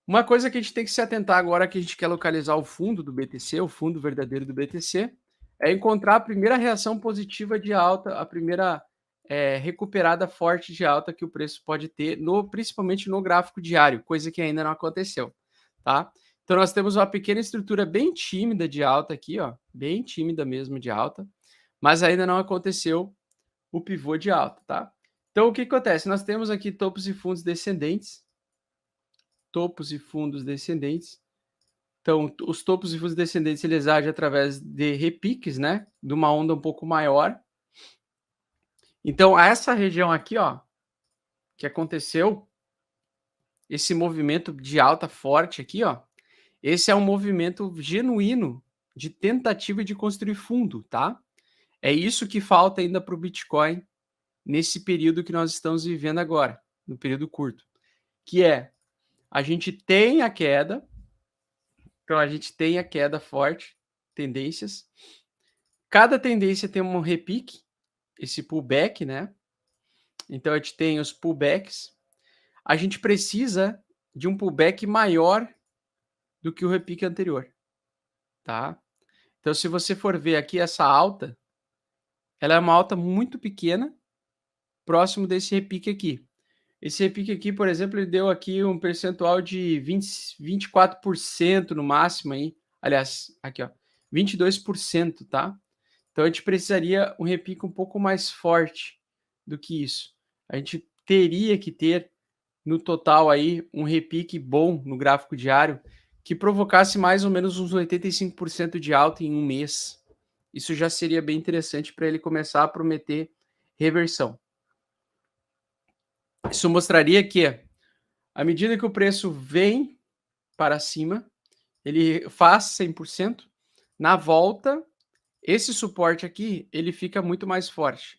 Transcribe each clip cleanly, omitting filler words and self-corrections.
Uma coisa que a gente tem que se atentar agora que a gente quer localizar o fundo do BTC, o fundo verdadeiro do BTC, é encontrar a primeira reação positiva de alta, a primeira recuperada forte de alta que o preço pode ter, principalmente no gráfico diário, coisa que ainda não aconteceu, tá? Então nós temos uma pequena estrutura bem tímida de alta aqui, ó, bem tímida mesmo de alta, mas ainda não aconteceu o pivô de alta, tá? Então o que acontece? Nós temos aqui topos e fundos descendentes, topos e fundos descendentes. Então, os topos e fundos descendentes eles agem através de repiques, né? De uma onda um pouco maior. Então, essa região aqui, ó, que aconteceu, esse movimento de alta forte aqui, ó, esse é um movimento genuíno de tentativa de construir fundo, tá? É isso que falta ainda para o Bitcoin nesse período que nós estamos vivendo agora, no período curto, que é a gente tem a queda, então a gente tem a queda forte, tendências. Cada tendência tem um repique, esse pullback, né? Então a gente tem os pullbacks. A gente precisa de um pullback maior do que o repique anterior, tá? Então se você for ver aqui essa alta, ela é uma alta muito pequena, próximo desse repique aqui. Esse repique aqui, por exemplo, ele deu aqui um percentual de 24% no máximo aí. Aliás, aqui ó, 22%, tá? Então a gente precisaria um repique um pouco mais forte do que isso. A gente teria que ter no total aí um repique bom no gráfico diário que provocasse mais ou menos uns 85% de alta em um mês. Isso já seria bem interessante para ele começar a prometer reversão. Isso mostraria que, à medida que o preço vem para cima, ele faz 100%, na volta, esse suporte aqui, ele fica muito mais forte,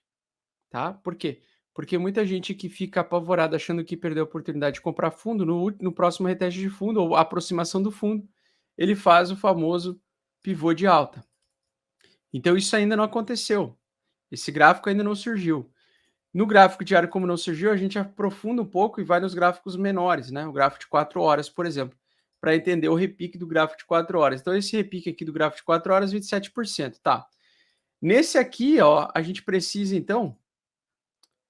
tá? Por quê? Porque muita gente que fica apavorada achando que perdeu a oportunidade de comprar fundo, no próximo reteste de fundo ou aproximação do fundo, ele faz o famoso pivô de alta. Então isso ainda não aconteceu. Esse gráfico ainda não surgiu. No gráfico diário, como não surgiu, a gente aprofunda um pouco e vai nos gráficos menores, né? O gráfico de 4 horas, por exemplo, para entender o repique do gráfico de 4 horas. Então, esse repique aqui do gráfico de 4 horas, 27%, tá? Nesse aqui, ó, a gente precisa, então,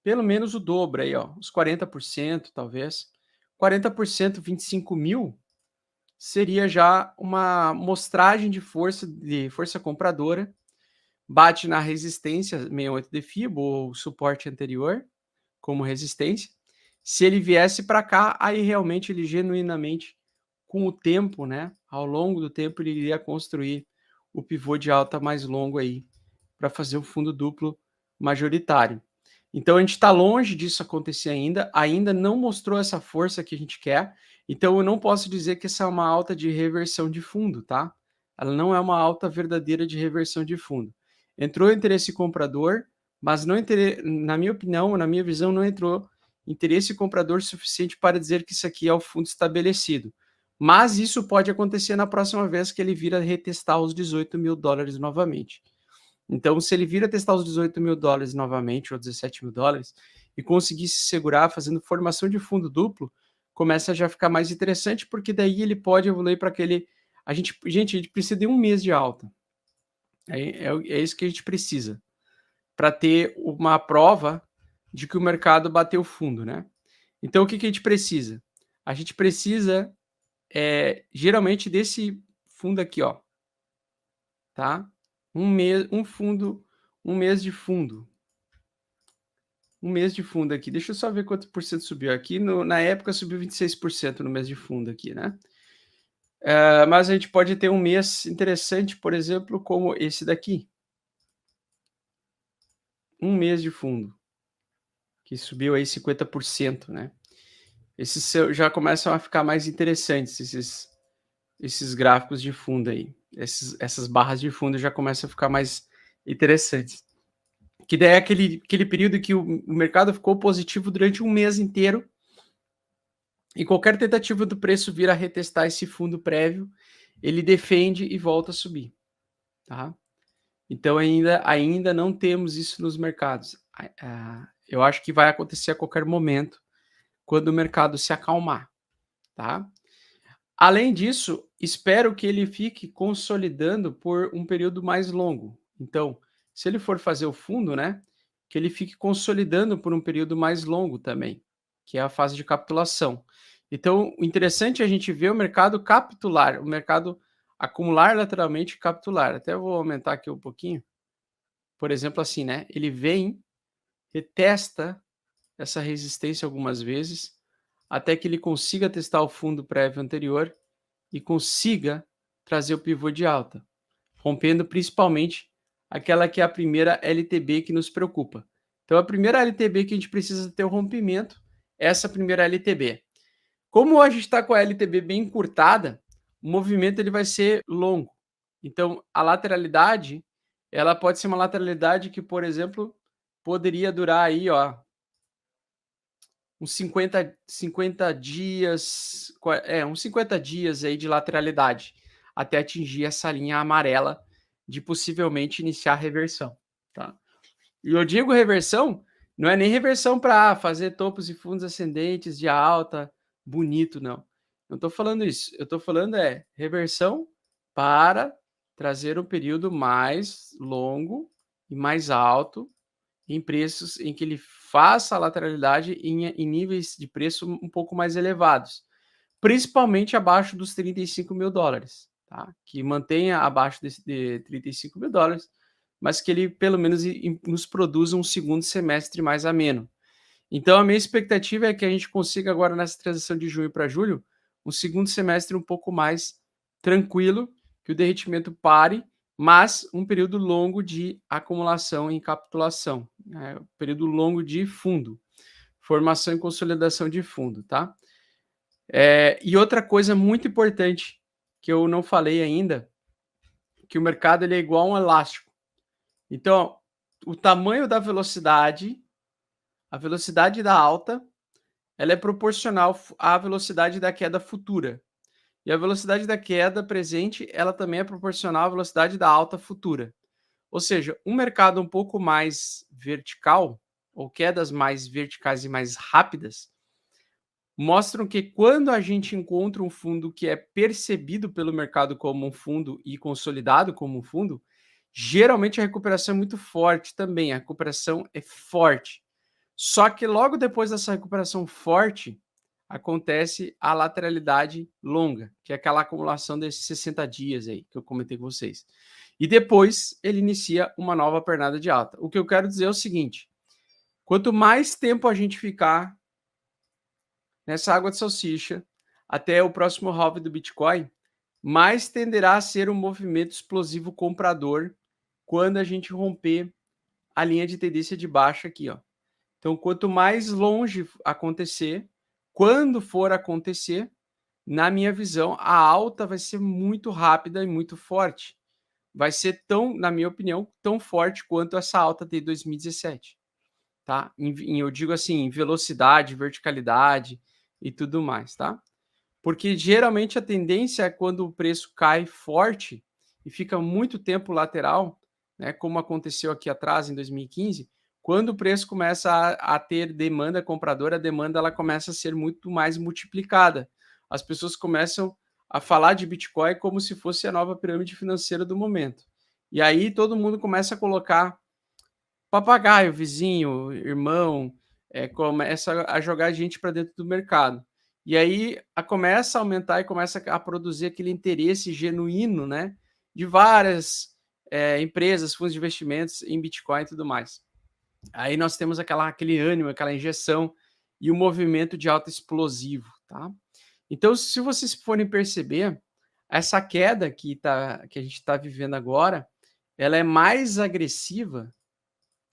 pelo menos o dobro aí, ó, uns 40%, talvez. 40%, 25 mil, seria já uma mostragem de força compradora, bate na resistência 68 de FIBO, ou suporte anterior, como resistência. Se ele viesse para cá, aí realmente ele genuinamente, com o tempo, né, ao longo do tempo, ele iria construir o pivô de alta mais longo aí, para fazer o fundo duplo majoritário. Então a gente está longe disso acontecer ainda não mostrou essa força que a gente quer, então eu não posso dizer que essa é uma alta de reversão de fundo, tá? Ela não é uma alta verdadeira de reversão de fundo. Entrou interesse comprador, mas não na minha opinião, na minha visão, não entrou interesse comprador suficiente para dizer que isso aqui é o fundo estabelecido. Mas isso pode acontecer na próxima vez que ele vir a retestar os 18 mil dólares novamente. Então, se ele vir a testar os 18 mil dólares novamente, ou 17 mil dólares, e conseguir se segurar fazendo formação de fundo duplo, começa a já ficar mais interessante, porque daí ele pode evoluir para aquele... Gente, a gente precisa de um mês de alta. É isso que a gente precisa, para ter uma prova de que o mercado bateu fundo, né? Então, o que a gente precisa? A gente precisa, geralmente, desse fundo aqui, ó, tá? Um mês de fundo. Um mês de fundo aqui. Deixa eu só ver quanto por cento subiu aqui. Na época subiu 26% no mês de fundo aqui, né? Mas a gente pode ter um mês interessante, por exemplo, como esse daqui. Um mês de fundo, que subiu aí 50%, né? Esses já começam a ficar mais interessantes, esses gráficos de fundo aí. Essas barras de fundo já começam a ficar mais interessantes. Que daí é aquele período que o mercado ficou positivo durante um mês inteiro, e qualquer tentativa do preço vir a retestar esse fundo prévio, ele defende e volta a subir, tá? Então ainda não temos isso nos mercados. Eu acho que vai acontecer a qualquer momento, quando o mercado se acalmar, tá? Além disso, espero que ele fique consolidando por um período mais longo. Então, se ele for fazer o fundo, né, que ele fique consolidando por um período mais longo também, que é a fase de capitulação. Então, o interessante é a gente ver o mercado capitular, o mercado acumular lateralmente e capitular. Até vou aumentar aqui um pouquinho. Por exemplo, assim, né? Ele vem, retesta essa resistência algumas vezes, até que ele consiga testar o fundo prévio anterior e consiga trazer o pivô de alta, rompendo principalmente aquela que é a primeira LTB que nos preocupa. Então, a primeira LTB que a gente precisa ter o rompimento é essa primeira LTB. Como a gente está com a LTB bem encurtada, o movimento ele vai ser longo. Então, a lateralidade, ela pode ser uma lateralidade que, por exemplo, poderia durar aí, ó, uns 50 dias, uns 50 dias aí de lateralidade, até atingir essa linha amarela de possivelmente iniciar a reversão, tá. E eu digo reversão, não é nem reversão para fazer topos e fundos ascendentes de alta, bonito, não. Não estou falando isso, eu estou falando reversão para trazer um período mais longo e mais alto em preços em que ele faça a lateralidade em níveis de preço um pouco mais elevados, principalmente abaixo dos $35.000, tá? Que mantenha abaixo de $35.000, mas que ele pelo menos nos produza um segundo semestre mais ameno. Então a minha expectativa é que a gente consiga agora nessa transição de junho para julho, um segundo semestre um pouco mais tranquilo, que o derretimento pare, mas um período longo de acumulação e capitulação, né, período longo de fundo, formação e consolidação de fundo, tá? E outra coisa muito importante que eu não falei ainda, que o mercado ele é igual a um elástico. Então, o tamanho da velocidade, a velocidade da alta, ela é proporcional à velocidade da queda futura. E a velocidade da queda presente, ela também é proporcional à velocidade da alta futura. Ou seja, um mercado um pouco mais vertical, ou quedas mais verticais e mais rápidas, mostram que quando a gente encontra um fundo que é percebido pelo mercado como um fundo e consolidado como um fundo, geralmente a recuperação é muito forte também, a recuperação é forte. Só que logo depois dessa recuperação forte, acontece a lateralidade longa, que é aquela acumulação desses 60 dias aí que eu comentei com vocês. E depois ele inicia uma nova pernada de alta. O que eu quero dizer é o seguinte: quanto mais tempo a gente ficar nessa água de salsicha até o próximo halve do Bitcoin, mais tenderá a ser um movimento explosivo comprador quando a gente romper a linha de tendência de baixa aqui, ó. Então, quanto mais longe acontecer, quando for acontecer, na minha visão, a alta vai ser muito rápida e muito forte. Vai ser tão, na minha opinião, tão forte quanto essa alta de 2017, tá? Eu digo assim, em velocidade, verticalidade e tudo mais, tá? Porque geralmente a tendência é quando o preço cai forte e fica muito tempo lateral, né, como aconteceu aqui atrás em 2015, quando o preço começa a ter demanda compradora, a demanda ela começa a ser muito mais multiplicada. As pessoas começam a falar de Bitcoin como se fosse a nova pirâmide financeira do momento. E aí todo mundo começa a colocar papagaio, vizinho, irmão, começa a jogar gente para dentro do mercado. E aí começa a aumentar e começa a produzir aquele interesse genuíno, né, de várias empresas, fundos de investimentos em Bitcoin e tudo mais. Aí nós temos aquele ânimo, aquela injeção e o movimento de alta explosivo, tá? Então, se vocês forem perceber, essa queda que a gente está vivendo agora, ela é mais agressiva,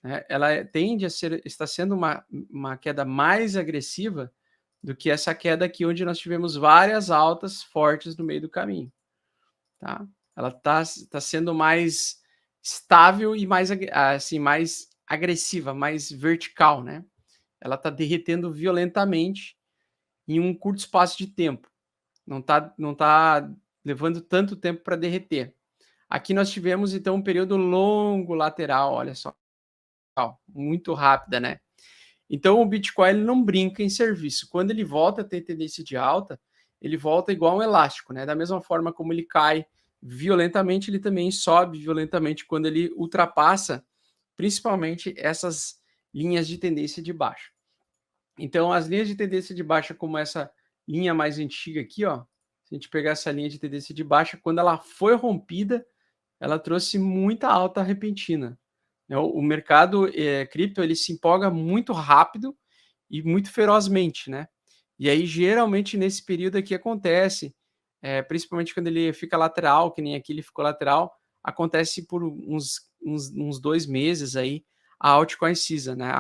né? Ela tende a está sendo uma queda mais agressiva do que essa queda aqui, onde nós tivemos várias altas fortes no meio do caminho, tá? Ela tá sendo mais estável e mais, assim, mais agressiva, mais vertical, né? Ela está derretendo violentamente em um curto espaço de tempo. Não tá levando tanto tempo para derreter. Aqui nós tivemos, então, um período longo lateral, olha só, muito rápida, né? Então, o Bitcoin ele não brinca em serviço. Quando ele volta a ter tendência de alta, ele volta igual um elástico, né? Da mesma forma como ele cai violentamente, ele também sobe violentamente quando ele ultrapassa, principalmente essas linhas de tendência de baixa. Então, as linhas de tendência de baixa, como essa linha mais antiga aqui, ó, se a gente pegar essa linha de tendência de baixa, quando ela foi rompida, ela trouxe muita alta repentina. Né? O mercado cripto, ele se empolga muito rápido e muito ferozmente, né? E aí, geralmente, nesse período aqui acontece, principalmente quando ele fica lateral, que nem aqui ele ficou lateral, acontece por uns 2 meses aí, a altcoin season, né?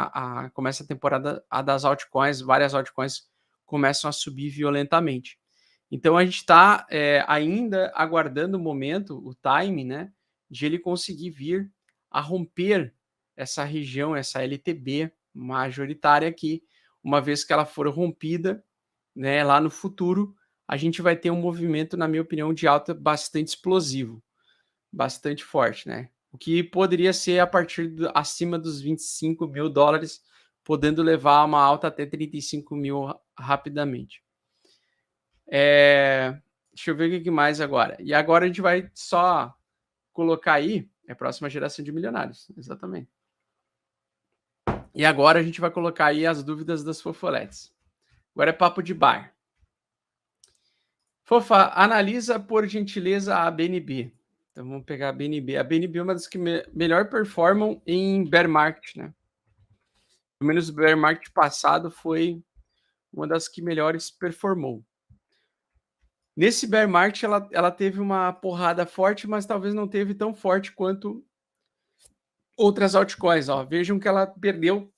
Começa a temporada das altcoins, várias altcoins começam a subir violentamente. Então a gente está ainda aguardando o momento, o time, né, de ele conseguir vir a romper essa região, essa LTB majoritária aqui, uma vez que ela for rompida, né, lá no futuro, a gente vai ter um movimento, na minha opinião, de alta bastante explosivo, bastante forte, né? O que poderia ser a partir acima dos 25 mil dólares, podendo levar uma alta até 35 mil rapidamente. Deixa eu ver o que mais agora. E agora a gente vai só colocar aí, a próxima geração de milionários, exatamente. E agora a gente vai colocar aí as dúvidas das fofoletes. Agora é papo de bar. Fofa, analisa por gentileza a BNB. Então vamos pegar a BNB. A BNB é uma das que melhor performam em bear market, né? Pelo menos o bear market passado foi uma das que melhores performou. Nesse bear market ela teve uma porrada forte, mas talvez não teve tão forte quanto outras altcoins. Ó. Vejam que ela perdeu.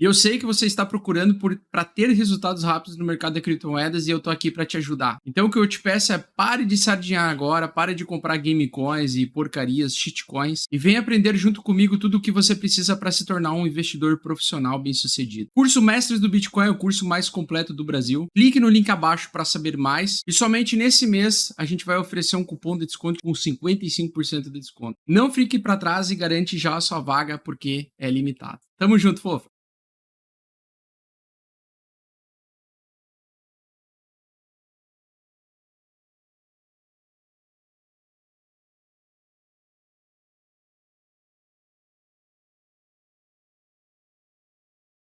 E eu sei que você está procurando para ter resultados rápidos no mercado de criptomoedas e eu tô aqui para te ajudar. Então o que eu te peço é pare de sardinhar agora, pare de comprar game coins e porcarias, shitcoins e venha aprender junto comigo tudo o que você precisa para se tornar um investidor profissional bem-sucedido. Curso Mestres do Bitcoin é o curso mais completo do Brasil. Clique no link abaixo para saber mais e somente nesse mês a gente vai oferecer um cupom de desconto com 55% de desconto. Não fique para trás e garante já a sua vaga porque é limitado. Tamo junto, fofa!